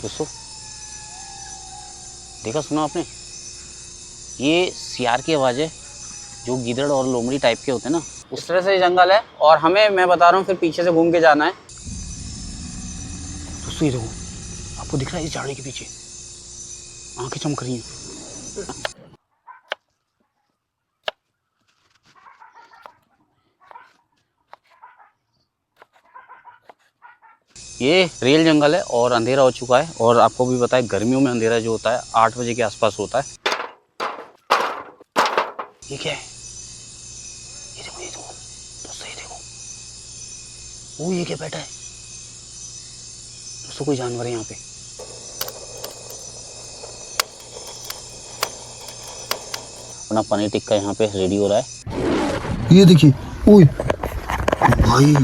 दोस्तों देखा सुना आपने, ये सियार की आवाज़ है जो गीदड़ और लोमड़ी टाइप के होते हैं ना, उस तरह से जंगल है। और हमें, मैं बता रहा हूँ, फिर पीछे से घूम के जाना है। दोस्तों ये देखो, आपको दिख रहा है इस झाड़ी के पीछे आंखें चमक रही हैं। ये रियल जंगल है और अंधेरा हो चुका है। और आपको भी पता है गर्मियों में अंधेरा जो होता है 8 बजे के आसपास होता है। ये क्या है? ये देखो दोस्तों, ये देखो, वो ये क्या बैठा है दोस्तों? कोई जानवर है यहाँ पे। अपना पनीर टिक्का यहाँ पे रेडी हो रहा है। ये देखिए, ओए भाई,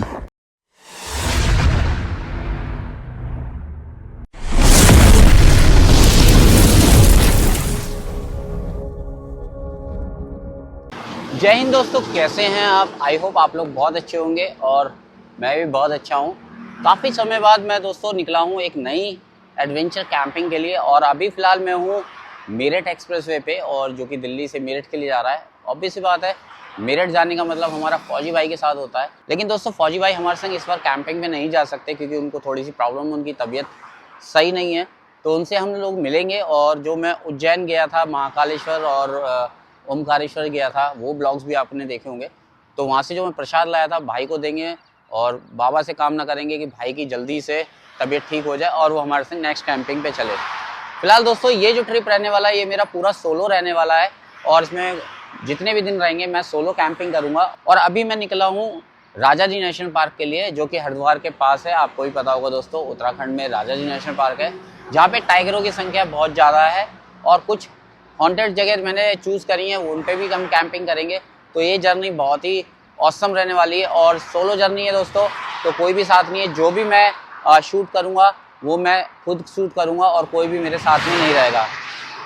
जय हिंद दोस्तों, कैसे हैं आप? आई होप आप लोग बहुत अच्छे होंगे और मैं भी बहुत अच्छा हूं। काफ़ी समय बाद मैं दोस्तों निकला हूं एक नई एडवेंचर कैंपिंग के लिए। और अभी फ़िलहाल मैं हूं मेरठ एक्सप्रेसवे पे, और जो कि दिल्ली से मेरठ के लिए जा रहा है। ऑब्वियस सी बात है, मेरठ जाने का मतलब हमारा फौजी भाई के साथ होता है। लेकिन दोस्तों फौजी भाई हमारे संग इस बार कैंपिंग में नहीं जा सकते क्योंकि उनको थोड़ी सी प्रॉब्लम, उनकी तबीयत सही नहीं है। तो उनसे हम लोग मिलेंगे। और जो मैं उज्जैन गया था, महाकालेश्वर और ओमकारेश्वर गया था, वो ब्लॉग्स भी आपने देखे होंगे। तो वहाँ से जो मैं प्रसाद लाया था भाई को देंगे और बाबा से कामना करेंगे कि भाई की जल्दी से तबीयत ठीक हो जाए और वो हमारे से नेक्स्ट कैंपिंग पे चले। फिलहाल दोस्तों ये जो ट्रिप रहने वाला है ये मेरा पूरा सोलो रहने वाला है। और इसमें जितने भी दिन रहेंगे मैं सोलो कैंपिंग करूँगा। और अभी मैं निकला हूँ राजा जी नेशनल पार्क के लिए, जो कि हरिद्वार के पास है। आपको भी पता होगा दोस्तों, उत्तराखंड में राजा जी नेशनल पार्क है, जहाँ पे टाइगरों की संख्या बहुत ज़्यादा है। और कुछ हॉन्टेड जगह मैंने चूज़ करी हैं, उन पे भी हम कैंपिंग करेंगे। तो ये जर्नी बहुत ही ऑसम रहने वाली है और सोलो जर्नी है दोस्तों। तो कोई भी साथ नहीं है, जो भी मैं शूट करूँगा वो मैं खुद शूट करूँगा और कोई भी मेरे साथ में नहीं रहेगा।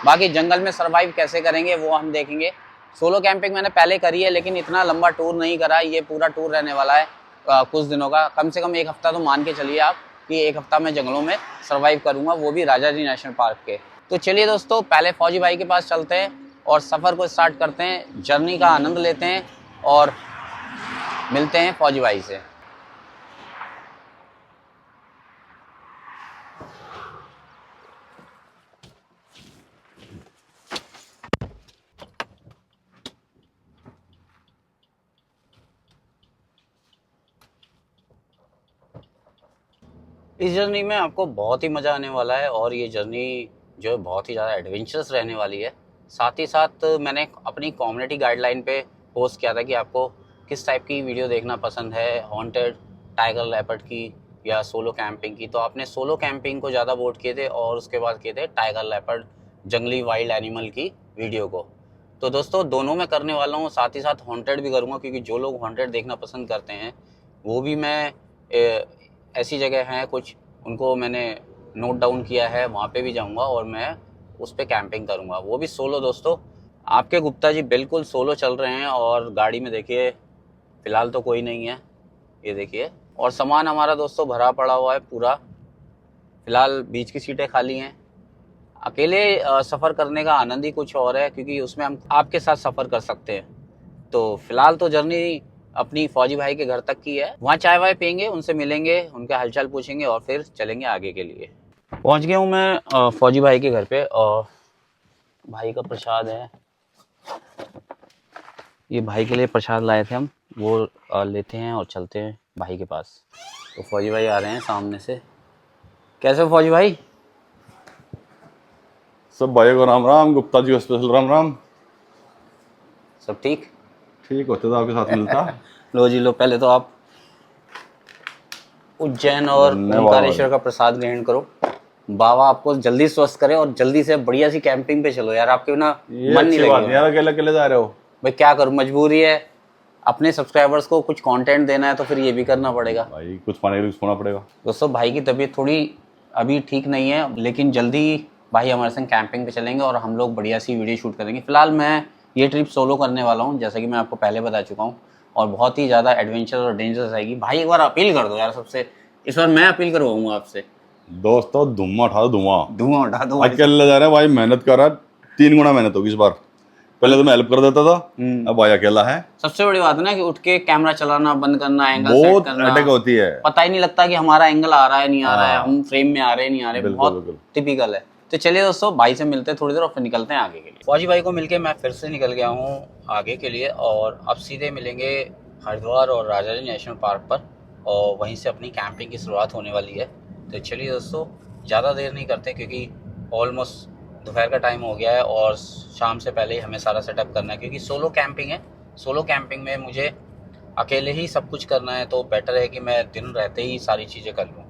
बाकी जंगल में सर्वाइव कैसे करेंगे वो हम देखेंगे। सोलो कैंपिंग मैंने पहले करी है लेकिन इतना लंबा टूर नहीं करा। ये पूरा टूर रहने वाला है कुछ दिनों का, कम से कम 1 हफ्ता तो मान के चलिए आप कि 1 हफ्ता मैं जंगलों में सर्वाइव करूँगा, वो भी राजा जी नेशनल पार्क के। तो चलिए दोस्तों, पहले फौजी भाई के पास चलते हैं और सफ़र को स्टार्ट करते हैं, जर्नी का आनंद लेते हैं और मिलते हैं फौजी भाई से। इस जर्नी में आपको बहुत ही मज़ा आने वाला है और ये जर्नी जो है बहुत ही ज़्यादा एडवेंचरस रहने वाली है। साथ ही साथ मैंने अपनी कम्युनिटी गाइडलाइन पे पोस्ट किया था कि आपको किस टाइप की वीडियो देखना पसंद है, हॉन्टेड, टाइगर लेपर्ड की या सोलो कैंपिंग की। तो आपने सोलो कैंपिंग को ज़्यादा वोट किए थे और उसके बाद किए थे टाइगर लेपर्ड, जंगली वाइल्ड एनिमल की वीडियो को। तो दोस्तों दोनों मैं करने वाला हूँ, साथ ही साथ हॉन्टेड भी करूँगा क्योंकि जो लोग हॉन्टेड देखना पसंद करते हैं वो भी मैं ऐसी जगह हैं कुछ, उनको मैंने नोट डाउन किया है, वहाँ पे भी जाऊँगा और मैं उस पे कैंपिंग करूँगा, वो भी सोलो। दोस्तों आपके गुप्ता जी बिल्कुल सोलो चल रहे हैं और गाड़ी में देखिए फ़िलहाल तो कोई नहीं है, ये देखिए। और सामान हमारा दोस्तों भरा पड़ा हुआ है पूरा, फ़िलहाल बीच की सीटें खाली हैं। अकेले सफ़र करने का आनंद ही कुछ और है क्योंकि उसमें हम आपके साथ सफ़र कर सकते हैं। तो फिलहाल तो जर्नी अपनी फौजी भाई के घर तक की है, वहाँ चाय वाय पियेंगे, उनसे मिलेंगे, उनके हालचाल पूछेंगे और फिर चलेंगे आगे के लिए। पहुँच गया हूँ मैं फौजी भाई के घर पे और भाई का प्रसाद है, ये भाई के लिए प्रसाद लाए थे हम, वो लेते हैं और चलते हैं भाई के पास। तो फौजी भाई आ रहे हैं सामने से। कैसे हो फौजी भाई? सब भाइयों को राम राम, गुप्ता जी को स्पेशल राम राम। सब ठीक? ठीक होते तो आपके साथ मिलता। लो जी लो, पहले तो आप उज्जैन और ओमकारेश्वर का प्रसाद ग्रहण करो। बाबा आपको जल्दी स्वस्थ करे और जल्दी से बढ़िया सी कैंपिंग पे चलो यार, आपके बिना मन नहीं लगेगा। यार अकेले अकेले जा रहे हो भाई, क्या करूं, मजबूरी है, अपने सब्सक्राइबर्स को कुछ कंटेंट देना है तो फिर ये भी करना पड़ेगा भाई, कुछ पाने के लिए कुछ होना पड़ेगा। दोस्तों भाई की तबीयत थोड़ी अभी ठीक नहीं है लेकिन जल्दी भाई हमारे संग कैंपिंग पे चलेंगे और हम लोग बढ़िया सी वीडियो शूट करेंगे। फिलहाल मैं ये ट्रिप सोलो करने वाला हूँ, जैसा कि मैं आपको पहले बता चुका हूँ, और बहुत ही ज़्यादा एडवेंचर और डेंजरस आएगी। भाई एक बार अपील कर दो यार सबसे, इस बार मैं अपील करवाऊंगा आपसे। दोस्तों धुआं उठा दो, धुआं। धुआं उठा दो। अकेले जा रहे हैं भाई, मेहनत कर रहा है, 3 गुना मेहनत होगी इस बार। पहले तो मैं हेल्प कर देता था, अब भाई अकेला है। सबसे बड़ी बात है ना कि उठ के कैमरा चलाना, बंद करना, एंगल सेट बहुत करना, अटैक होती है। पता ही नहीं लगता कि हमारा एंगल आ रहा है नहीं आ रहा है, हम फ्रेम में आ रहे हैं नहीं आ रहे, बिल्कुल, बहुत बिल्कुल। टिपिकल है। तो चलिए दोस्तों, भाई से मिलते हैं थोड़ी देर और फिर निकलते हैं आगे के लिए। फौजी भाई को मिलके मैं फिर से निकल गया हूँ आगे के लिए, और अब सीधे मिलेंगे हरिद्वार और राजाजी नेशनल पार्क पर, और वहीं से अपनी कैंपिंग की शुरुआत होने वाली है। तो चलिए दोस्तों, ज़्यादा देर नहीं करते क्योंकि ऑलमोस्ट दोपहर का टाइम हो गया है और शाम से पहले ही हमें सारा सेटअप करना है, क्योंकि सोलो कैंपिंग है। सोलो कैंपिंग में मुझे अकेले ही सब कुछ करना है, तो बेटर है कि मैं दिन रहते ही सारी चीज़ें कर लूँ।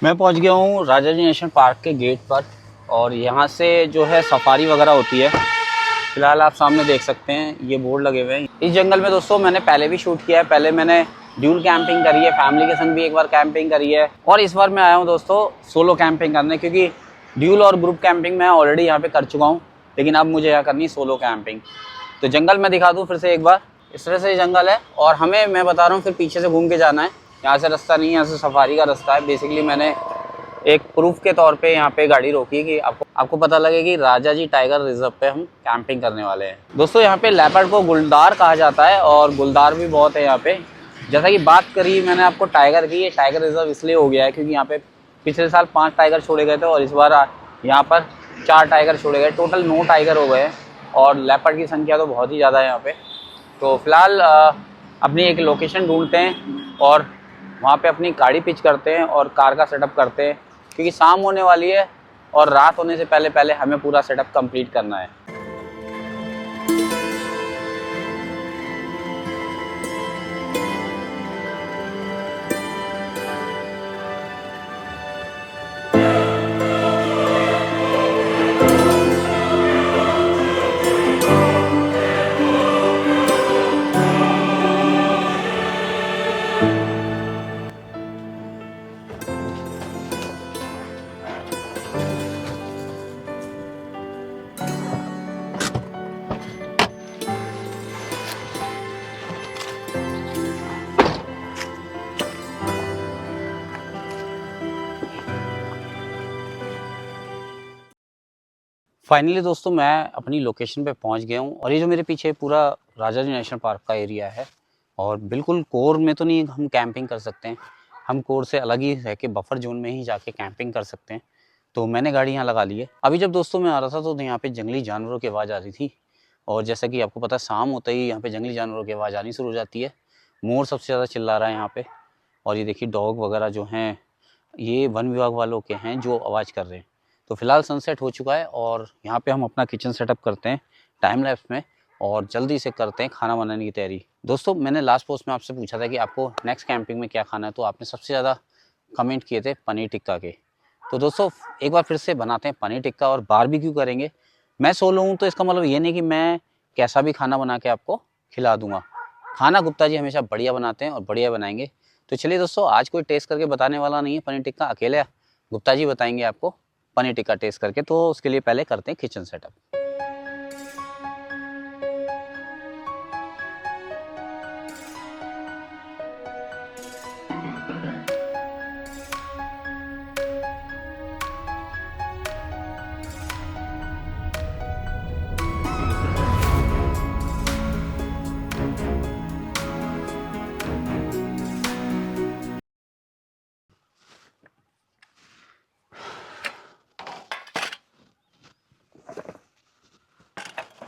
मैं पहुंच गया हूं राजाजी नेशनल पार्क के गेट पर, और यहाँ से जो है सफारी वगैरह होती है। फिलहाल आप सामने देख सकते हैं ये बोर्ड लगे हुए हैं। इस जंगल में दोस्तों मैंने पहले भी शूट किया है, पहले मैंने ड्यूल कैंपिंग करी है, फैमिली के संग भी एक बार कैंपिंग करी है, और इस बार मैं आया हूँ दोस्तों सोलो कैंपिंग करने, क्योंकि ड्यूल और ग्रुप कैंपिंग मैं ऑलरेडी यहाँ पे कर चुका हूँ, लेकिन अब मुझे यहाँ करनी सोलो कैंपिंग। तो जंगल मैं दिखा दूँ फिर से एक बार। इस तरह से ये जंगल है, और हमें, मैं बता रहा हूँ, फिर पीछे से घूम के जाना है। यहाँ से रास्ता नहीं है, यहाँ से सफारी का रास्ता है। बेसिकली मैंने एक प्रूफ के तौर पे यहाँ पे गाड़ी रोकी कि आपको पता लगे कि राजाजी टाइगर रिजर्व पे हम कैंपिंग करने वाले हैं। दोस्तों यहाँ पे लेपर्ड को गुलदार कहा जाता है, और गुलदार भी बहुत है यहाँ पे। जैसा कि बात करी मैंने आपको टाइगर की, ये टाइगर रिजर्व इसलिए हो गया है क्योंकि यहाँ पे पिछले साल 5 टाइगर छोड़े गए थे, और इस बार यहाँ पर 4 टाइगर छोड़े गए। टोटल 9 टाइगर हो गए हैं, और लेपर्ड की संख्या तो बहुत ही ज़्यादा है यहाँ पे। तो फिलहाल अपनी एक लोकेशन ढूंढते हैं और वहाँ पे अपनी गाड़ी पिच करते हैं और कार का सेटअप करते हैं, क्योंकि शाम होने वाली है और रात होने से पहले पहले हमें पूरा सेटअप कंप्लीट करना है। फाइनली दोस्तों मैं अपनी लोकेशन पे पहुंच गया हूं, और ये जो मेरे पीछे पूरा राजाजी नेशनल पार्क का एरिया है, और बिल्कुल कोर में तो नहीं हम कैंपिंग कर सकते हैं, हम कोर से अलग ही रह के बफर जोन में ही जाके कैंपिंग कर सकते हैं। तो मैंने गाड़ी यहाँ लगा ली है। अभी जब दोस्तों मैं आ रहा था तो यहाँ पे जंगली जानवरों की आवाज़ आ रही थी, और जैसा कि आपको पता है शाम होते ही यहाँ पे जंगली जानवरों की आवाज़ आनी शुरू हो जाती है। मोर सबसे ज़्यादा चिल्ला रहा है यहाँ पे, और ये देखिए डॉग वगैरह जो हैं ये वन विभाग वालों के हैं जो आवाज़ कर रहे हैं। तो फिलहाल सनसेट हो चुका है, और यहाँ पे हम अपना किचन सेटअप करते हैं टाइम लैप्स में, और जल्दी से करते हैं खाना बनाने की तैयारी। दोस्तों मैंने लास्ट पोस्ट में आपसे पूछा था कि आपको नेक्स्ट कैंपिंग में क्या खाना है, तो आपने सबसे ज़्यादा कमेंट किए थे पनीर टिक्का के। तो दोस्तों एक बार फिर से बनाते हैं पनीर टिक्का और बारबेक्यू करेंगे। मैं सोलो हूँ तो इसका मतलब ये नहीं कि मैं कैसा भी खाना बना के आपको खिला दूंगा। खाना गुप्ता जी हमेशा बढ़िया बनाते हैं और बढ़िया बनाएंगे। तो चलिए दोस्तों, आज कोई टेस्ट करके बताने वाला नहीं है पनीर टिक्का, अकेले गुप्ता जी बताएंगे आपको पनीर टिक्का टेस्ट करके। तो उसके लिए पहले करते हैं किचन सेटअप।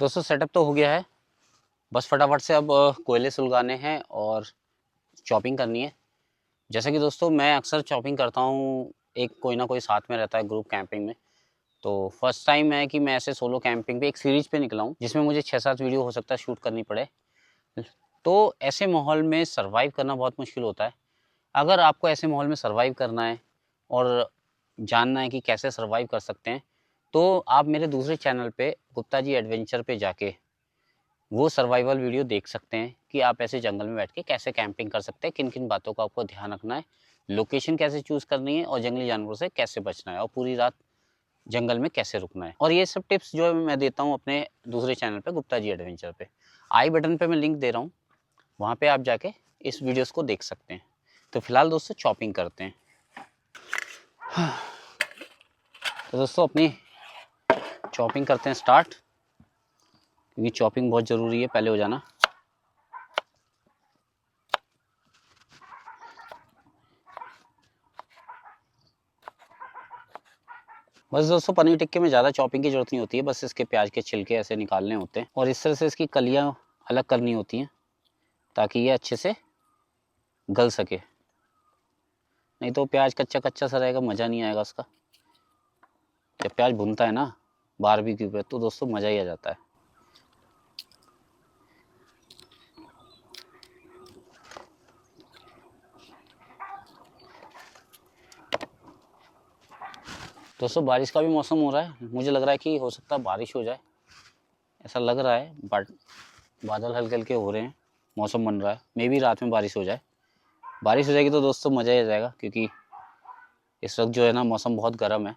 दोस्तों सेटअप तो हो गया है, बस फटाफट से अब कोयले सुलगाने हैं और चॉपिंग करनी है। जैसा कि दोस्तों मैं अक्सर चॉपिंग करता हूँ, एक कोई ना कोई साथ में रहता है ग्रुप कैंपिंग में। तो फर्स्ट टाइम है कि मैं ऐसे सोलो कैंपिंग पे एक सीरीज पे निकला हूँ जिसमें मुझे 6-7 वीडियो हो सकता है शूट करनी पड़े। तो ऐसे माहौल में सर्वाइव करना बहुत मुश्किल होता है। अगर आपको ऐसे माहौल में सर्वाइव करना है और जानना है कि कैसे सर्वाइव कर सकते हैं, तो आप मेरे दूसरे चैनल पे गुप्ता जी एडवेंचर पे जाके वो सर्वाइवल वीडियो देख सकते हैं कि आप ऐसे जंगल में बैठ के कैसे कैंपिंग कर सकते हैं, किन किन बातों का आपको ध्यान रखना है, लोकेशन कैसे चूज़ करनी है और जंगली जानवरों से कैसे बचना है और पूरी रात जंगल में कैसे रुकना है। और ये सब टिप्स जो है मैं देता हूँ अपने दूसरे चैनल पे गुप्ता जी एडवेंचर पे। आई बटन पे मैं लिंक दे रहा हूँ, वहाँ पे आप जाके इस वीडियोस को देख सकते हैं। तो फिलहाल दोस्तों चॉपिंग करते हैं। तो दोस्तों अपनी चॉपिंग करते हैं स्टार्ट, क्योंकि चॉपिंग बहुत ज़रूरी है, पहले हो जाना। बस दोस्तों पनीर टिक्के में ज़्यादा चॉपिंग की ज़रूरत नहीं होती है, बस इसके प्याज के छिलके ऐसे निकालने होते हैं और इस तरह से इसकी कलियाँ अलग करनी होती हैं ताकि ये अच्छे से गल सके, नहीं तो प्याज कच्चा कच्चा सा रहेगा, मज़ा नहीं आएगा उसका। जब प्याज भुनता है ना बारबेक्यू पे तो दोस्तों मज़ा ही आ जाता है। दोस्तों बारिश का भी मौसम हो रहा है, मुझे लग रहा है कि हो सकता है बारिश हो जाए, ऐसा लग रहा है। बट बादल हल्के हल्के हो रहे हैं, मौसम बन रहा है, मे भी रात में बारिश हो जाए। बारिश हो जाएगी तो दोस्तों मज़ा ही आ जाएगा, क्योंकि इस वक्त जो है ना मौसम बहुत गर्म है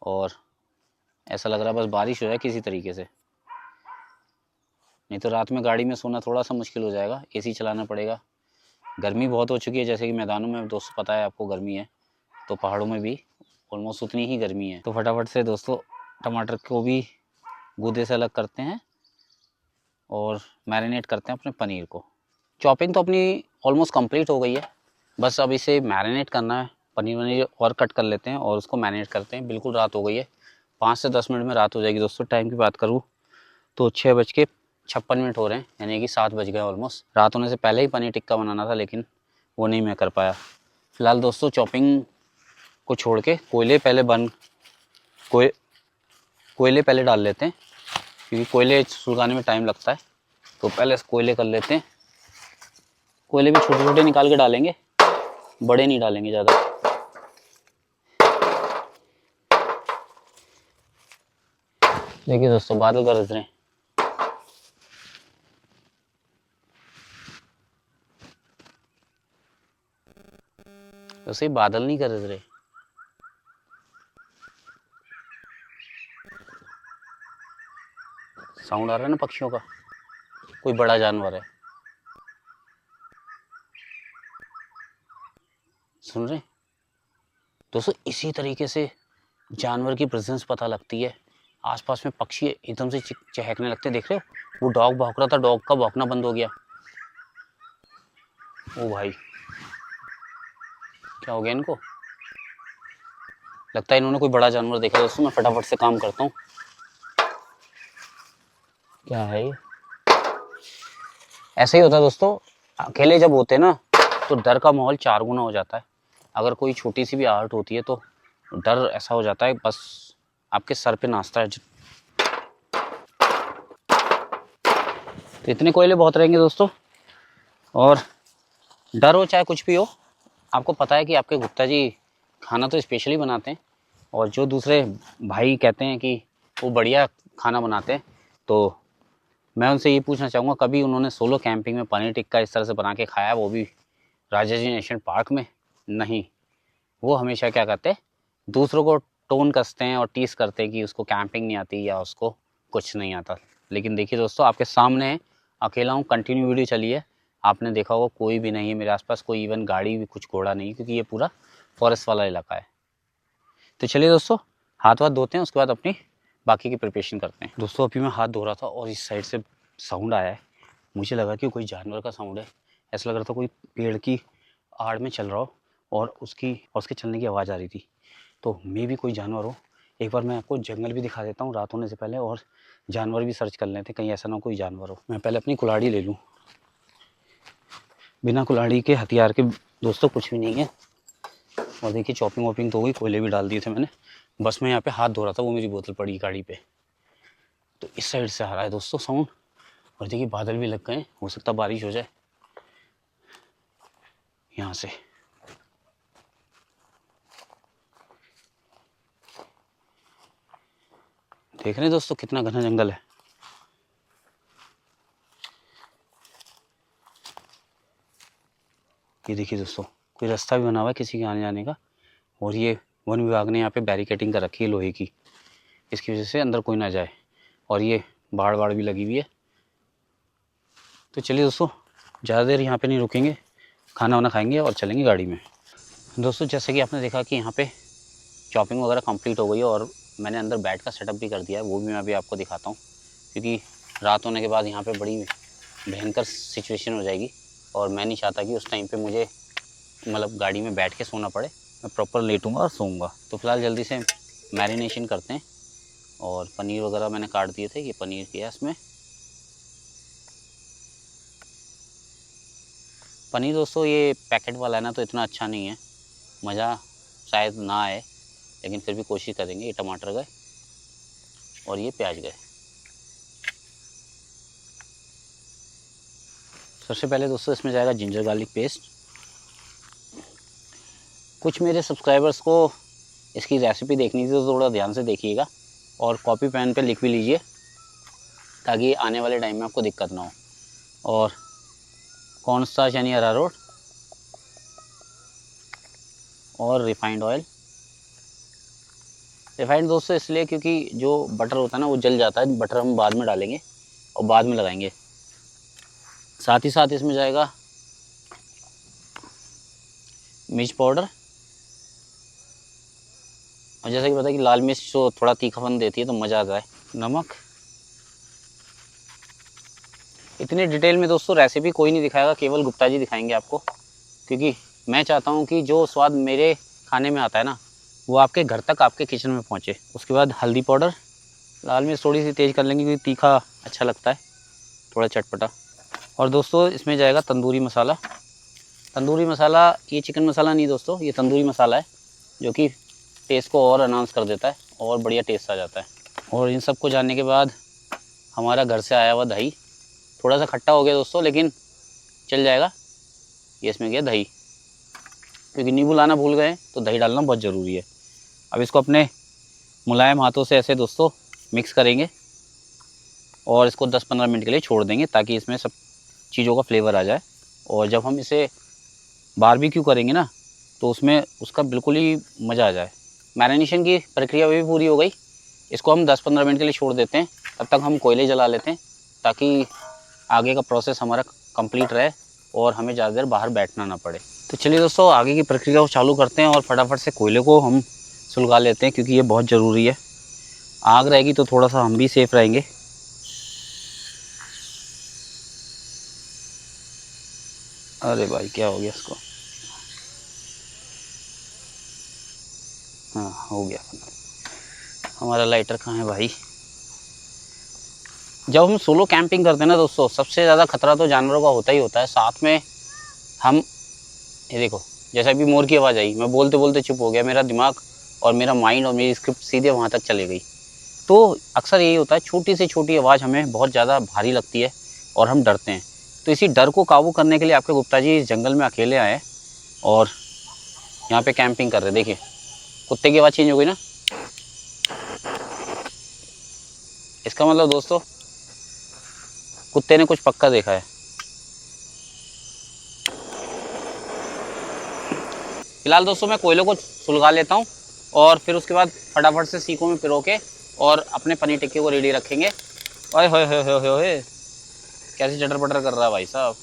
और ऐसा लग रहा है बस बारिश हो जाए किसी तरीके से, नहीं तो रात में गाड़ी में सोना थोड़ा सा मुश्किल हो जाएगा, एसी चलाना पड़ेगा। गर्मी बहुत हो चुकी है, जैसे कि मैदानों में दोस्तों पता है आपको गर्मी है, तो पहाड़ों में भी ऑलमोस्ट उतनी ही गर्मी है। तो फटाफट से दोस्तों टमाटर को भी गूदे से अलग करते हैं और मैरिनेट करते हैं अपने पनीर को। चॉपिंग तो अपनी ऑलमोस्ट कंप्लीट हो गई है, बस अब इसे मैरिनेट करना है। पनीर वनीर और कट कर लेते हैं और उसको मैरिनेट करते हैं। बिल्कुल रात हो गई है, 5 से 10 मिनट में रात हो जाएगी दोस्तों। टाइम की बात करूँ तो 6:56 हो रहे हैं, यानी कि 7 बज गए ऑलमोस्ट। रात होने से पहले ही पनीर टिक्का बनाना था, लेकिन वो नहीं मैं कर पाया। फिलहाल दोस्तों चॉपिंग को छोड़ के कोयले पहले डाल लेते हैं, क्योंकि कोयले सुलगाने में टाइम लगता है, तो पहले कोयले कर लेते हैं। कोयले भी छोटे छोटे निकाल के डालेंगे, बड़े नहीं डालेंगे ज़्यादा। देखिए दोस्तों बादल गरज रहे हैं। वैसे बादल नहीं गरज रहे, साउंड आ रहा है ना पक्षियों का, कोई बड़ा जानवर है, सुन रहे हैं दोस्तों। इसी तरीके से जानवर की प्रेजेंस पता लगती है। आसपास में पक्षी एकदम से चहकने लगते हैं, देख रहे हो वो डॉग भौंक रहा था, डॉग का भौंकना बंद हो गया। ओ भाई क्या हो गया इनको, लगता है इन्होंने कोई बड़ा जानवर देखा। दोस्तों मैं फटाफट से काम करता हूँ। क्या है ये, ऐसे ही होता है दोस्तों, अकेले जब होते हैं ना तो डर का माहौल 4 गुना हो जाता है। अगर कोई छोटी सी भी आहट होती है तो डर ऐसा हो जाता है बस आपके सर पे नाचता है। तो इतने कोयले बहुत रहेंगे दोस्तों, और डर हो चाहे कुछ भी हो, आपको पता है कि आपके गुप्ता जी खाना तो स्पेशली बनाते हैं, और जो दूसरे भाई कहते हैं कि वो बढ़िया खाना बनाते हैं, तो मैं उनसे ये पूछना चाहूँगा कभी उन्होंने सोलो कैंपिंग में पनीर टिक्का इस तरह से बना के खाया, वो भी राजा जी नेशनल पार्क में? नहीं, वो हमेशा क्या करते हैं, दूसरों को टोन कसते हैं और टीस करते हैं कि उसको कैंपिंग नहीं आती या उसको कुछ नहीं आता। लेकिन देखिए दोस्तों आपके सामने है, अकेला हूँ, कंटिन्यू वीडियो चली है, आपने देखा होगा कोई भी नहीं है मेरे आसपास, कोई इवन गाड़ी भी, कुछ घोड़ा नहीं, क्योंकि ये पूरा फॉरेस्ट वाला इलाका है। तो चलिए दोस्तों हाथ वाथ धोते हैं, उसके बाद अपनी बाकी की प्रिपरेशन करते हैं। दोस्तों अभी मैं हाथ धो रहा था और इस साइड से साउंड आया है, मुझे लगा कि कोई जानवर का साउंड है। ऐसा लग रहा था कोई पेड़ की आड़ में चल रहा हो और उसके चलने की आवाज़ आ रही थी, तो मे भी कोई जानवर हो। एक बार मैं आपको जंगल भी दिखा देता हूँ रात होने से पहले, और जानवर भी सर्च कर लेते हैं, कहीं ऐसा ना कोई जानवर हो। मैं पहले अपनी कुल्हाड़ी ले लूँ, बिना कुल्हाड़ी के हथियार के दोस्तों कुछ भी नहीं है। और देखिए चॉपिंग वॉपिंग तो हो गई, कोयले भी डाल दिए थे मैंने, बस मैं यहाँ पे हाथ धो रहा था, वो मेरी बोतल पड़ी गाड़ी पे। तो इस साइड से आ रहा है दोस्तों साउंड, और देखिए बादल भी लग गए, हो सकता बारिश हो जाए यहाँ से। देख रहे हैं दोस्तों कितना घना जंगल है। ये देखिए दोस्तों, कोई रास्ता भी बना हुआ है किसी के आने जाने का, और ये वन विभाग ने यहाँ पे बैरिकेटिंग कर रखी है लोहे की, इसकी वजह से अंदर कोई ना जाए। और ये बाड़ भी लगी हुई है। तो चलिए दोस्तों, ज़्यादा देर यहाँ पे नहीं रुकेंगे, खाना वाना खाएंगे और चलेंगे गाड़ी में। दोस्तों जैसे कि आपने देखा कि यहाँ पे शॉपिंग वगैरह कंप्लीट हो गई है और मैंने अंदर बेड का सेटअप भी कर दिया है, वो भी मैं अभी आपको दिखाता हूँ, क्योंकि रात होने के बाद यहाँ पे बड़ी भयंकर सिचुएशन हो जाएगी और मैं नहीं चाहता कि उस टाइम पे मुझे मतलब गाड़ी में बैठ के सोना पड़े। मैं प्रॉपर लेटूंगा और सोऊंगा। तो फिलहाल जल्दी से मैरिनेशन करते हैं। और पनीर वगैरह मैंने काट दिए थे, ये पनीर किया इसमें। पनीर दोस्तों ये पैकेट वाला है ना, तो इतना अच्छा नहीं है, मज़ा शायद ना आए, लेकिन फिर भी कोशिश करेंगे। ये टमाटर गए और ये प्याज गए। सबसे पहले दोस्तों इसमें जाएगा जिंजर गार्लिक पेस्ट। कुछ मेरे सब्सक्राइबर्स को इसकी रेसिपी देखनी थी, तो थोड़ा ध्यान से देखिएगा और कॉपी पेन पे लिख भी लीजिए, ताकि आने वाले टाइम में आपको दिक्कत ना हो। और कॉर्नस्टार्च यानी अरारोट और रिफाइंड ऑयल। रिफाइंड दोस्तों इसलिए क्योंकि जो बटर होता है ना वो जल जाता है, बटर हम बाद में डालेंगे और बाद में लगाएंगे। साथ ही साथ इसमें जाएगा मिर्च पाउडर, और जैसा कि पता है कि लाल मिर्च जो थोड़ा तीखापन देती है तो मज़ा आता है। नमक। इतनी डिटेल में दोस्तों रेसिपी कोई नहीं दिखाएगा, केवल गुप्ता जी दिखाएंगे आपको, क्योंकि मैं चाहता हूँ कि जो स्वाद मेरे खाने में आता है ना वो आपके घर तक, आपके किचन में पहुँचे। उसके बाद हल्दी पाउडर, लाल मिर्च थोड़ी सी तेज़ कर लेंगे क्योंकि तीखा अच्छा लगता है, थोड़ा चटपटा। और दोस्तों इसमें जाएगा तंदूरी मसाला। तंदूरी मसाला ये चिकन मसाला नहीं दोस्तों, ये तंदूरी मसाला है, जो कि टेस्ट को और अनाउंस कर देता है और बढ़िया टेस्ट आ जाता है। और इन सब को जानने के बाद हमारा घर से आया हुआ दही, थोड़ा सा खट्टा हो गया दोस्तों लेकिन चल जाएगा। ये इसमें गया दही, क्योंकि नींबू लाना भूल गए तो दही डालना बहुत ज़रूरी है। अब इसको अपने मुलायम हाथों से ऐसे दोस्तों मिक्स करेंगे और इसको 10-15 मिनट के लिए छोड़ देंगे, ताकि इसमें सब चीज़ों का फ्लेवर आ जाए। और जब हम इसे बारबेक्यू करेंगे ना तो उसमें उसका बिल्कुल ही मज़ा आ जाए। मैरिनेशन की प्रक्रिया भी पूरी हो गई, इसको हम 10-15 मिनट के लिए छोड़ देते हैं। तब तक हम कोयले जला लेते हैं, ताकि आगे का प्रोसेस हमारा कंप्लीट रहे और हमें ज़्यादा देर बाहर बैठना ना पड़े। तो चलिए दोस्तों आगे की प्रक्रिया को चालू करते हैं और फटाफट से कोयले को हम सुलगा लेते हैं, क्योंकि ये बहुत ज़रूरी है। आग रहेगी तो थोड़ा सा हम भी सेफ रहेंगे। अरे भाई क्या हो गया इसको? हाँ हो गया। हमारा लाइटर कहाँ है भाई? जब हम सोलो कैंपिंग करते हैं ना दोस्तों, सबसे ज़्यादा खतरा तो जानवरों का होता ही होता है। साथ में हम ये देखो, जैसे अभी मोर की आवाज़ आई, मैं बोलते बोलते चुप हो गया, मेरा दिमाग और मेरा माइंड और मेरी स्क्रिप्ट सीधे वहाँ तक चली गई। तो अक्सर यही होता है, छोटी से छोटी आवाज़ हमें बहुत ज़्यादा भारी लगती है और हम डरते हैं। तो इसी डर को काबू करने के लिए आपके गुप्ता जी इस जंगल में अकेले आए और यहाँ पे कैंपिंग कर रहे हैं। देखिए कुत्ते की आवाज़ चेंज हो गई ना, इसका मतलब दोस्तों कुत्ते ने कुछ पक्का देखा है। फिलहाल दोस्तों मैं कोयलों को सुलगा लेता हूँ और फिर उसके बाद फटाफट से सीखों में पिरो के और अपने पनीर टिक्के को रेडी रखेंगे। ओए होए होए होए होए, कैसे चटर पटर कर रहा है भाई साहब।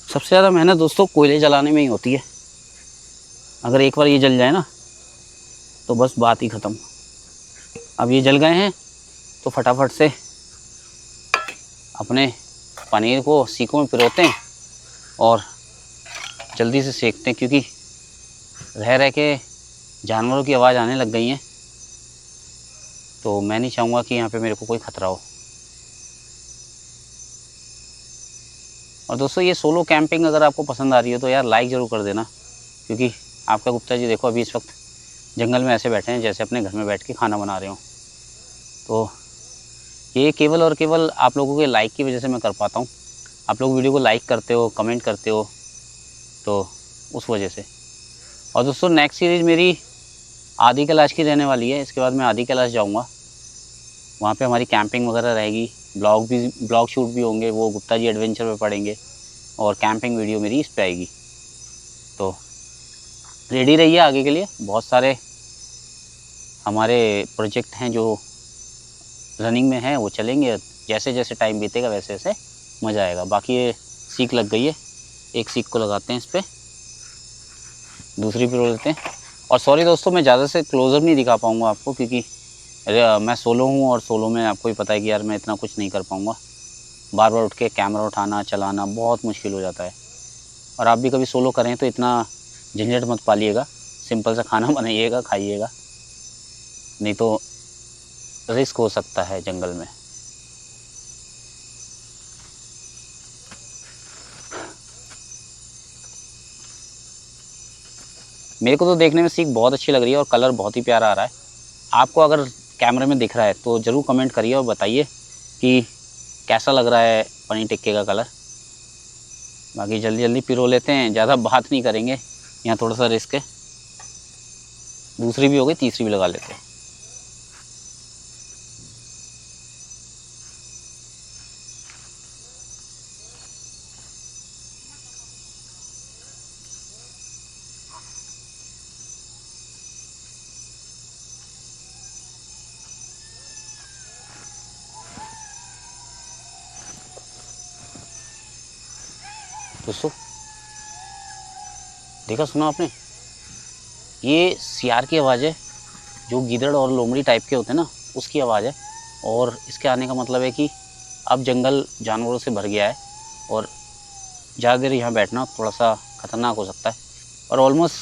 सबसे ज़्यादा मेहनत दोस्तों कोयले जलाने में ही होती है। अगर एक बार ये जल जाए ना तो बस बात ही ख़त्म। अब ये जल गए हैं तो फटाफट से अपने पनीर को सीखों में पिरोते हैं और जल्दी से सेकते हैं, क्योंकि रह रह के जानवरों की आवाज़ आने लग गई है। तो मैं नहीं चाहूँगा कि यहाँ पे मेरे को कोई ख़तरा हो। और दोस्तों ये सोलो कैंपिंग अगर आपको पसंद आ रही हो तो यार लाइक ज़रूर कर देना, क्योंकि आपका गुप्ता जी देखो अभी इस वक्त जंगल में ऐसे बैठे हैं जैसे अपने घर में बैठ के खाना बना रहे हो। तो ये केवल और केवल आप लोगों के लाइक की वजह से मैं कर पाता हूँ। आप लोग वीडियो को लाइक करते हो, कमेंट करते हो, तो उस वजह से। और दोस्तों नेक्स्ट सीरीज़ मेरी आदि कैलाश की रहने वाली है। इसके बाद मैं आदि कैलाश जाऊँगा, वहाँ पे हमारी कैंपिंग वगैरह रहेगी, ब्लॉग शूट भी होंगे, वो गुप्ता जी एडवेंचर पे पड़ेंगे और कैंपिंग वीडियो मेरी इस पे आएगी। तो रेडी रहिए आगे के लिए, बहुत सारे हमारे प्रोजेक्ट हैं जो रनिंग में हैं, वो चलेंगे। जैसे जैसे टाइम बीतेगा वैसे वैसे मज़ा आएगा। बाकी ये सीख लग गई है, एक सीख को लगाते हैं इस पर, दूसरी पे लेते हैं। और सॉरी दोस्तों मैं ज़्यादा से क्लोज़अप नहीं दिखा पाऊँगा आपको, क्योंकि मैं सोलो हूँ और सोलो में आपको ही पता है कि यार मैं इतना कुछ नहीं कर पाऊँगा। बार बार उठ के कैमरा उठाना चलाना बहुत मुश्किल हो जाता है। और आप भी कभी सोलो करें तो इतना झंझट मत पालिएगा, सिंपल सा खाना बनाइएगा, खाइएगा, नहीं तो रिस्क हो सकता है जंगल में। मेरे को तो देखने में सीख बहुत अच्छी लग रही है और कलर बहुत ही प्यारा आ रहा है। आपको अगर कैमरे में दिख रहा है तो ज़रूर कमेंट करिए और बताइए कि कैसा लग रहा है पनीर टिक्के का कलर। बाकी जल्दी जल्दी पिरो लेते हैं, ज़्यादा बात नहीं करेंगे, यहाँ थोड़ा सा रिस्क है। दूसरी भी हो गई, तीसरी भी लगा लेते हैं। दोस्तों देखा सुना आपने, ये सियार की आवाज़ है, जो गीदड़ और लोमड़ी टाइप के होते हैं ना, उसकी आवाज़ है। और इसके आने का मतलब है कि अब जंगल जानवरों से भर गया है और ज़्यादा देर यहाँ बैठना थोड़ा सा ख़तरनाक हो सकता है। और ऑलमोस्ट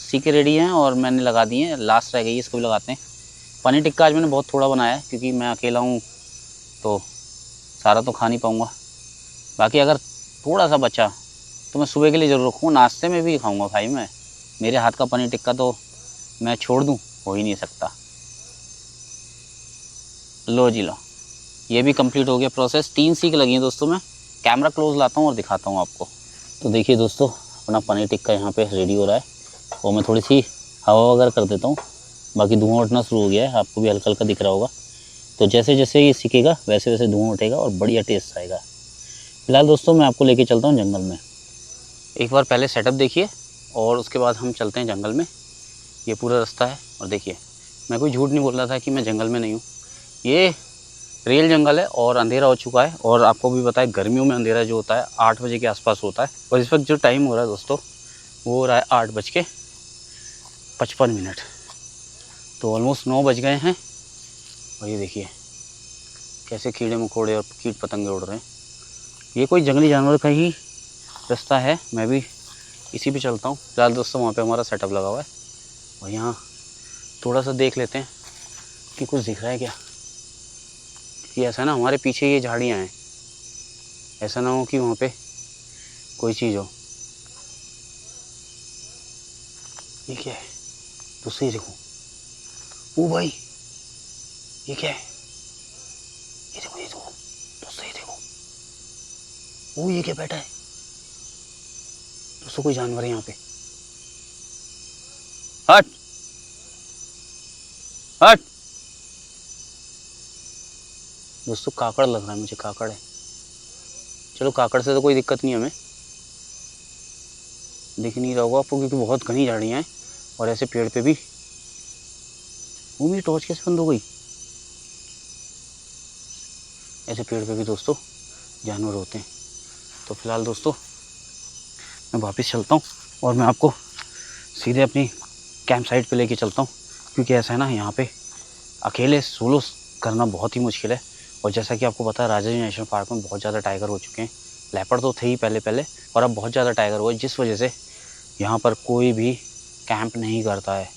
सीखे रेडी हैं और मैंने लगा दिए हैं, लास्ट रह गई है, इसको भी लगाते हैं। पनीर टिक्का आज मैंने बहुत थोड़ा बनाया है क्योंकि मैं अकेला हूँ तो सारा तो खा नहीं पाऊँगा। बाकी अगर थोड़ा सा बचा तो मैं सुबह के लिए ज़रूर रखूँ, नाश्ते में भी खाऊँगा भाई। मैं मेरे हाथ का पनीर टिक्का तो मैं छोड़ दूँ, हो ही नहीं सकता। लो जी लो, ये भी कंप्लीट हो गया प्रोसेस। 3 सीख लगी हैं दोस्तों। मैं कैमरा क्लोज लाता हूँ और दिखाता हूँ आपको। तो देखिए दोस्तों, अपना पनीर टिक्का यहाँ पे रेडी हो रहा है और मैं थोड़ी सी हवा वगैरह कर देता हूँ। बाकी धुआं उठना शुरू हो गया है, आपको भी हल्का हल्का दिख रहा होगा। तो जैसे जैसे ये सीखेगा वैसे वैसे धुआं उठेगा और बढ़िया टेस्ट आएगा। फिलहाल दोस्तों मैं आपको लेके चलता हूँ जंगल में। एक बार पहले सेटअप देखिए और उसके बाद हम चलते हैं जंगल में। ये पूरा रास्ता है और देखिए, मैं कोई झूठ नहीं बोल रहा था कि मैं जंगल में नहीं हूँ। ये रियल जंगल है और अंधेरा हो चुका है। और आपको भी पता है गर्मियों में अंधेरा जो होता है 8 बजे के आसपास होता है। और इस वक्त जो टाइम हो रहा है दोस्तों, वो हो रहा है 8:55। तो ऑलमोस्ट 9 बज गए हैं। और ये देखिए कैसे कीड़े मकोड़े और कीट पतंगे उड़ रहे हैं। ये कोई जंगली जानवर का ही रास्ता है, मैं भी इसी पे चलता हूँ। फिलहाल दोस्तों वहाँ पे हमारा सेटअप लगा हुआ है और यहाँ थोड़ा सा देख लेते हैं कि कुछ दिख रहा है क्या। कि ऐसा ना हमारे पीछे ये झाड़ियाँ हैं, ऐसा ना हो कि वहाँ पे कोई चीज़ हो। ये क्या है दोस्तों, ये देखो, ओ भाई ये क्या है, ये देखो दोस्तों, ये देखो, ओ ये क्या बैठा है दोस्तों, कोई जानवर है यहाँ पे। हट हट दोस्तों, काकड़ लग रहा है मुझे, काकड़ है। चलो काकड़ से तो कोई दिक्कत नहीं हमें, दिख नहीं रहा होगा आपको क्योंकि बहुत घनी झाड़ियाँ हैं। और ऐसे पेड़ पे भी, वो मेरी टॉर्च कैसे बंद हो गई। ऐसे पेड़ पे भी दोस्तों जानवर होते हैं। तो फिलहाल दोस्तों मैं वापस चलता हूँ और मैं आपको सीधे अपनी कैंप साइट पे लेके चलता हूँ, क्योंकि ऐसा है ना, यहाँ पे अकेले सोलो करना बहुत ही मुश्किल है। और जैसा कि आपको पता है राजा जी नेशनल पार्क में बहुत ज़्यादा टाइगर हो चुके हैं। लेपर्ड तो थे ही पहले और अब बहुत ज़्यादा टाइगर हुए, जिस वजह से यहाँ पर कोई भी कैंप नहीं करता है।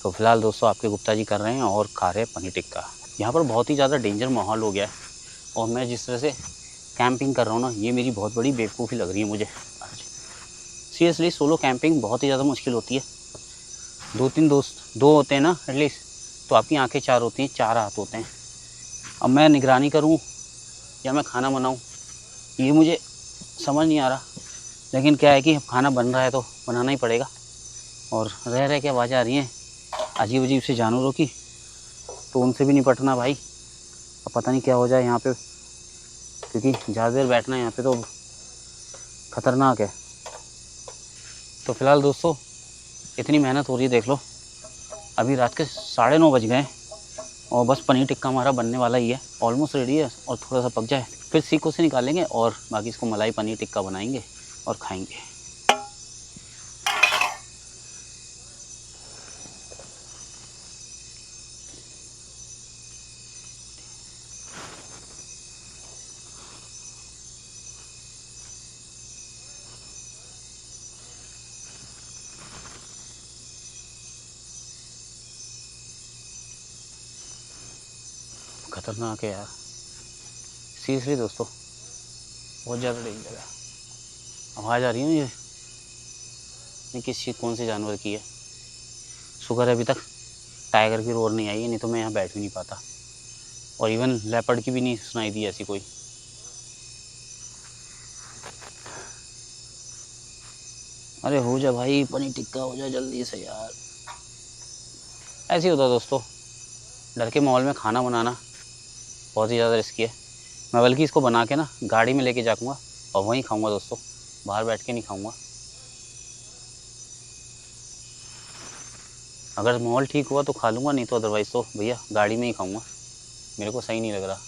तो फिलहाल दोस्तों आपके गुप्ता जी कर रहे हैं और खा रहे हैं पनीर टिक्का। यहाँ पर बहुत ही ज़्यादा डेंजर माहौल हो गया है और मैं जिस तरह से कैंपिंग कर रहा हूँ ना, ये मेरी बहुत बड़ी बेवकूफ़ी लग रही है मुझे आज। सीरियसली सोलो कैंपिंग बहुत ही ज़्यादा मुश्किल होती है। 2-3 दोस्त, 2 होते हैं ना एटलीस्ट, तो आपकी आंखें 4 होती हैं, 4 हाथ होते हैं। अब मैं निगरानी करूँ या मैं खाना बनाऊँ, ये मुझे समझ नहीं आ रहा। लेकिन क्या है कि खाना बन रहा है तो बनाना ही पड़ेगा। और रह के आवाज़ें आ रही हैं अजीब अजीब से जानवरों की, तो उनसे भी निपटना भाई। अब पता नहीं क्या हो जाए यहाँ पे, क्योंकि ज़्यादा देर बैठना यहाँ पे तो ख़तरनाक है। तो फ़िलहाल दोस्तों इतनी मेहनत हो रही है, देख लो अभी रात के 9:30 बज गए और बस पनीर टिक्का हमारा बनने वाला ही है, ऑलमोस्ट रेडी है। और थोड़ा सा पक जाए फिर सीखों से निकालेंगे और बाकी इसको मलाई पनीर टिक्का बनाएंगे और खाएंगे। खतरनाक है यार, सीरियसली दोस्तों बहुत ज़्यादा डेंजर है। आवाज़ आ रही है मुझे, नहीं किस चीज़ कौन से जानवर की है। शुक्र है अभी तक टाइगर की रोर नहीं आई है, नहीं तो मैं यहाँ बैठ भी नहीं पाता। और इवन लेपर्ड की भी नहीं सुनाई दी ऐसी कोई। अरे हो जा भाई, पनीर टिक्का हो जा जल्दी से यार। ऐसे ही होता है दोस्तों, डर के माहौल में खाना बनाना बहुत ही ज़्यादा रिस्की है। मैं बल्कि इसको बना के ना गाड़ी में लेके जाऊँगा और वहीं खाऊंगा दोस्तों, बाहर बैठ के नहीं खाऊंगा। अगर माहौल ठीक हुआ तो खा लूँगा, नहीं तो अदरवाइज़ तो भैया गाड़ी में ही खाऊंगा। मेरे को सही नहीं लग रहा।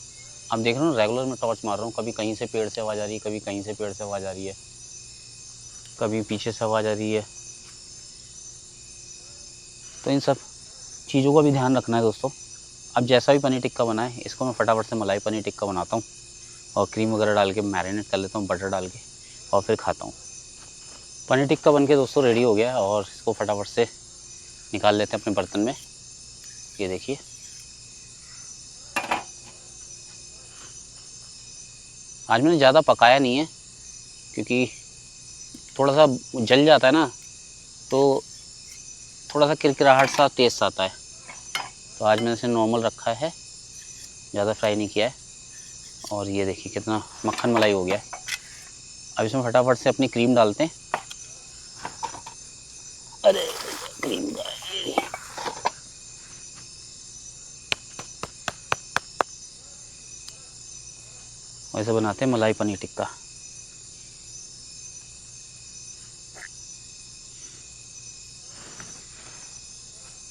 अब देख रहे हो रेगुलर मैं टॉर्च मार रहा हूँ, कभी कहीं से पेड़ से आवाज़ आ रही है, कभी कहीं से पेड़ से आवाज़ आ रही है, कभी पीछे से आवाज़ आ रही है। तो इन सब चीज़ों का भी ध्यान रखना है दोस्तों। अब जैसा भी पनीर टिक्का बना है, इसको मैं फटाफट से मलाई पनीर टिक्का बनाता हूँ और क्रीम वगैरह डाल के मैरिनेट कर लेता हूँ, बटर डाल के, और फिर खाता हूँ। पनीर टिक्का बन के दोस्तों रेडी हो गया है और इसको फटाफट से निकाल लेते हैं अपने बर्तन में। ये देखिए, आज मैंने ज़्यादा पकाया नहीं है क्योंकि थोड़ा सा जल जाता है ना, तो थोड़ा सा किरकिराहट सा टेस्ट आता है। तो आज मैंने इसे नॉर्मल रखा है, ज़्यादा फ्राई नहीं किया है। और ये देखिए कितना मक्खन मलाई हो गया है। अब इसमें फटाफट से अपनी क्रीम डालते हैं। अरे क्रीम वैसे बनाते हैं मलाई पनीर टिक्का।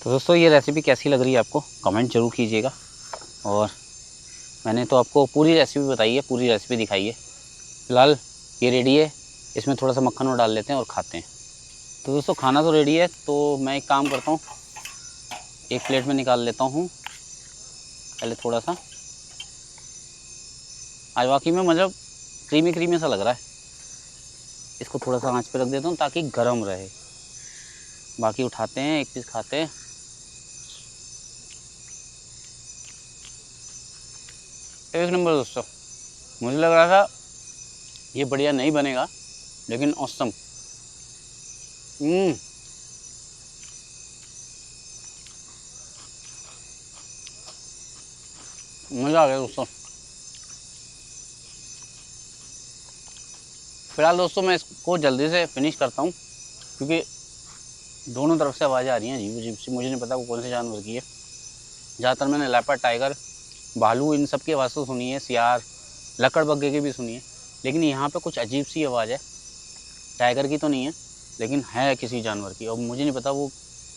तो दोस्तों ये रेसिपी कैसी लग रही है आपको, कमेंट जरूर कीजिएगा। और मैंने तो आपको पूरी रेसिपी बताई है, पूरी रेसिपी दिखाई है। फिलहाल ये रेडी है, इसमें थोड़ा सा मक्खन और डाल लेते हैं और खाते हैं। तो दोस्तों खाना तो रेडी है, तो मैं एक काम करता हूँ, एक प्लेट में निकाल लेता हूँ पहले थोड़ा सा। आज वाकई में मतलब क्रीमी क्रीमी सा लग रहा है। इसको थोड़ा सा आंच पे रख देता हूँ ताकि गर्म रहे। बाकी उठाते हैं, एक पीस खाते हैं। एक नंबर दोस्तों, मुझे लग रहा था ये बढ़िया नहीं बनेगा, लेकिन ऑसम। मज़ा आ गया दोस्तों। फिलहाल दोस्तों मैं इसको जल्दी से फिनिश करता हूँ क्योंकि दोनों तरफ से आवाज़ें आ रही हैं अजीब अजीब सी। मुझे नहीं पता वो कौन से जानवर की है। ज़्यादातर मैंने लेपर्ड, टाइगर, भालू इन सब की आवाज़ तो सुनी है, सियार, लकड़बग्घे की भी सुनी है, लेकिन यहाँ पे कुछ अजीब सी आवाज़ है। टाइगर की तो नहीं है, लेकिन है किसी जानवर की। और मुझे नहीं पता वो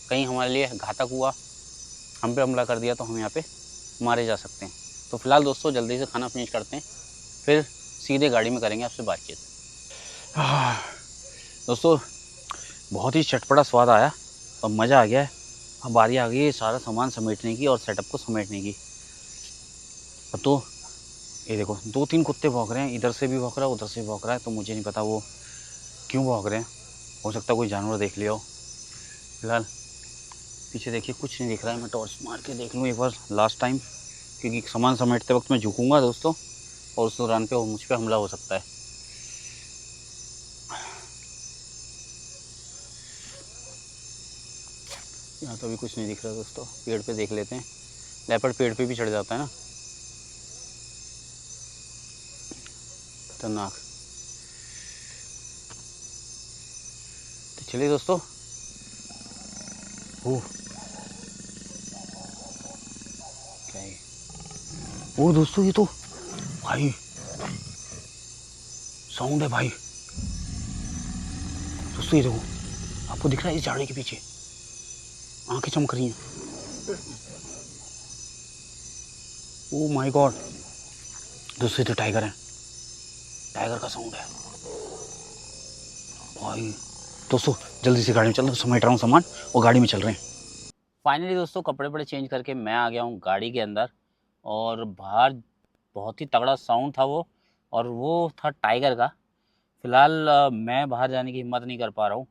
कहीं हमारे लिए घातक हुआ, हम पे हमला कर दिया तो हम यहाँ पे मारे जा सकते हैं। तो फिलहाल दोस्तों जल्दी से खाना फिनिश करते हैं, फिर सीधे गाड़ी में करेंगे आपसे बातचीत। दोस्तों बहुत ही चटपटा स्वाद आया और मज़ा आ गया है। अब बारी आ गई है सारा सामान समेटने की और सेटअप को समेटने की। तो ये देखो 2-3 कुत्ते भौंक रहे हैं, इधर से भी भौंक रहा है, उधर से भी भौंक रहा है। तो मुझे नहीं पता वो क्यों भौंक रहे हैं, हो सकता है कोई जानवर देख लिया हो। फिलहाल पीछे देखिए कुछ नहीं दिख रहा है, मैं टॉर्च मार के देख लूँ एक बार लास्ट टाइम। क्योंकि सामान समेटते वक्त मैं झुकूँगा दोस्तों, और उस दौरान पे मुझ पे हमला हो सकता है। यहाँ तो अभी कुछ नहीं दिख रहा दोस्तों, पेड़ पे देख लेते हैं। लेपर्ड पेड़ पे भी चढ़ जाता है ना, खतरनाक। तो चलिए दोस्तों, ओह क्या है, ओ दोस्तों ये तो भाई साउंड है भाई। दोस्तों ये देखो, आपको दिख रहा है इस झाड़ी के पीछे आंखें चमक रही हैं। ओ माय गॉड दोस्तों, ये तो टाइगर है, टाइगर का साउंड है भाई। दोस्तों जल्दी से गाड़ी में चल, समेट रहा हूँ सामान और गाड़ी में चल रहे हैं। फाइनली दोस्तों कपड़े वपड़े चेंज करके मैं आ गया हूँ गाड़ी के अंदर, और बाहर बहुत ही तगड़ा साउंड था वो, और वो था टाइगर का। फ़िलहाल मैं बाहर जाने की हिम्मत नहीं कर पा रहा हूँ।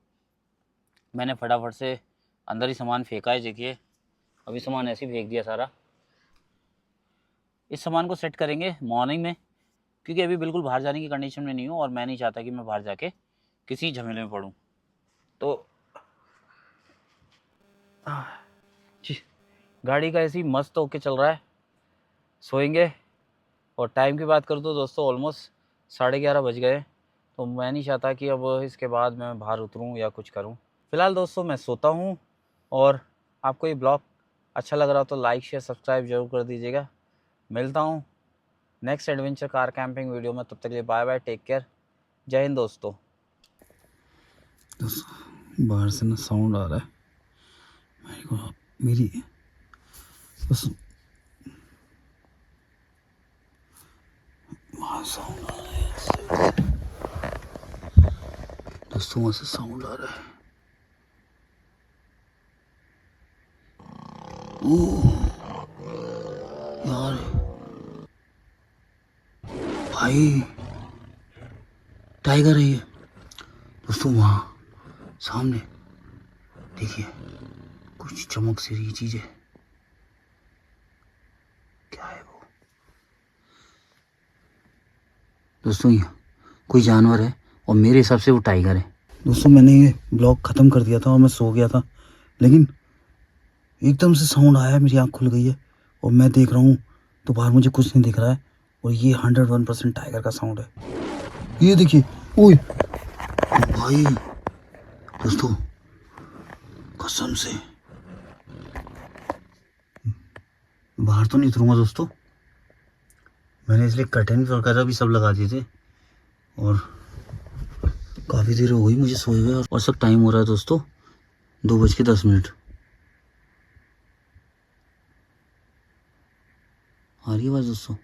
मैंने फटाफट से अंदर ही सामान फेंका है, देखिए अभी सामान ऐसे ही फेंक दिया सारा। इस सामान को सेट करेंगे मॉर्निंग में, क्योंकि अभी बिल्कुल बाहर जाने की कंडीशन में नहीं हूँ, और मैं नहीं चाहता कि मैं बाहर जाके किसी झमेले में पड़ूँ। तो जी, गाड़ी का ऐसे ही मस्त होके चल रहा है, सोएंगे। और टाइम की बात करूँ तो दोस्तों ऑलमोस्ट 11:30 बज गए, तो मैं नहीं चाहता कि अब इसके बाद मैं बाहर उतरूँ या कुछ करूँ। फ़िलहाल दोस्तों मैं सोता हूँ, और आपको ये ब्लॉग अच्छा लग रहा हो तो लाइक शेयर सब्सक्राइब जरूर कर दीजिएगा। मिलता हूँ next adventure car camping video में, तब तक के लिए बाय बाय, टेक केयर, जय हिंद दोस्तों। दोस्तों बाहर से ना साउंड आ रहा है मेरे को, मेरी बस वहाँ साउंड आ रहा है दोस्तों, वहाँ से साउंड आ रहा है। ओह यार भाई, टाइगर है ये दोस्तों। वहाँ सामने देखिए कुछ चमक सी रही चीज है, क्या है वो दोस्तों? ये कोई जानवर है, और मेरे हिसाब से वो टाइगर है दोस्तों। मैंने ये ब्लॉग ख़त्म कर दिया था और मैं सो गया था, लेकिन एकदम से साउंड आया, मेरी आँख खुल गई है और मैं देख रहा हूँ तो बाहर मुझे कुछ नहीं दिख रहा है, और ये 101% टाइगर का साउंड है। ये देखिए, ओए भाई दोस्तों कसम से बाहर तो नहीं उतरूंगा दोस्तों। मैंने इसलिए कर्टन वगैरह भी सब लगा दिए थे, और काफ़ी देर हो गई मुझे सोए हुए, और सब टाइम हो रहा है दोस्तों 2:10। आ रही आवाज़ दोस्तों?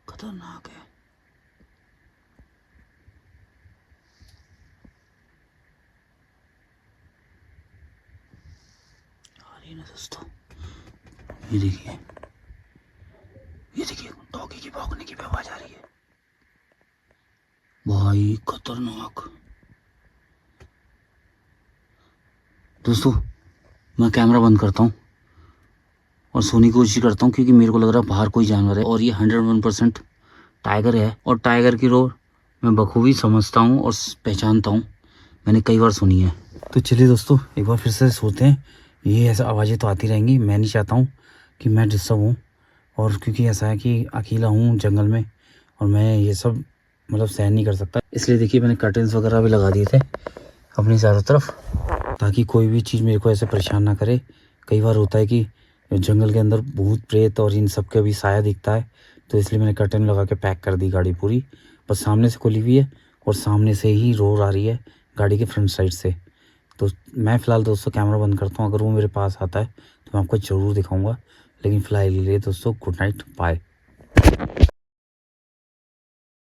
खतरनाक है। आ रही है ना दोस्तों? ये देखिए, ये देखिए डॉगी की भौंकने की भी आवाज आ रही है भाई, खतरनाक। दोस्तों मैं कैमरा बंद करता हूँ और सोने की कोशिश करता हूँ, क्योंकि मेरे को लग रहा है बाहर कोई जानवर है, और ये 101% टाइगर है। और टाइगर की रोर मैं बखूबी समझता हूँ और पहचानता हूँ, मैंने कई बार सुनी है। तो चलिए दोस्तों एक बार फिर से सोते हैं। ये ऐसा आवाज़ें तो आती रहेंगी, मैं नहीं चाहता हूँ कि मैं डिस्टर्ब हूँ, और क्योंकि ऐसा है कि अकेला हूँ जंगल में, और मैं ये सब मतलब सहन नहीं कर सकता, इसलिए देखिए मैंने कर्टन्स वगैरह भी लगा दिए थे अपनी चारों तरफ, ताकि कोई भी चीज़ मेरे को ऐसे परेशान ना करे। कई बार होता है कि जंगल के अंदर भूत प्रेत और इन सब का भी साया दिखता है, तो इसलिए मैंने कर्टन लगा के पैक कर दी गाड़ी पूरी। बस सामने से खुली हुई है, और सामने से ही रोर आ रही है गाड़ी के फ्रंट साइड से। तो मैं फ़िलहाल दोस्तों कैमरा बंद करता हूँ, अगर वो मेरे पास आता है तो मैं आपको ज़रूर दिखाऊँगा। लेकिन फ़िलहाल ये दोस्तों गुड नाइट, बाय।